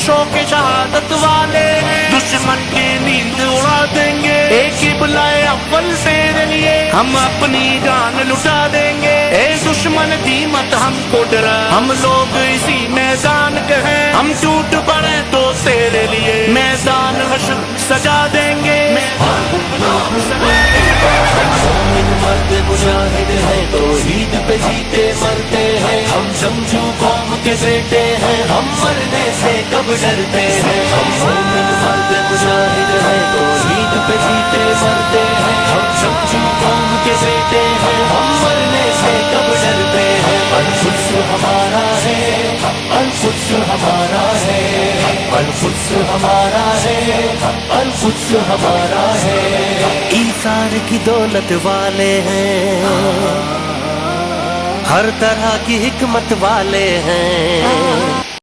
शौक शहादत वाले हैं, दुश्मन की नींद उड़ा देंगे, एक ही बुलाए अव्वल तेरे लिए हम अपनी जान लुटा देंगे। ए दुश्मन दी मत हमको डरा, हम लोग इसी मैदान के हैं, हम टूट पड़े तो तेरे लिए मैदान हश्र सजा देंगे। मर्द मुजाहिद है तो ईद पे जीते मरते हैं, हम समझू कौम के बेटे हैं, हम मरने से कब डरते हैं। हम मोमिन मर्द मुजाहिद है तो ईद पे जीते मरते हैं, हम समझू कौम के बेटे हैं, हम मरने से कब डरते हैं। अल-कुद्स हमारा है, अल-कुद्स हमारा है, अल-कुद्स हमारा है, अल-कुद्स हमारा है। ईसार की दौलत वाले हैं, हर तरह की हिकमत वाले हैं,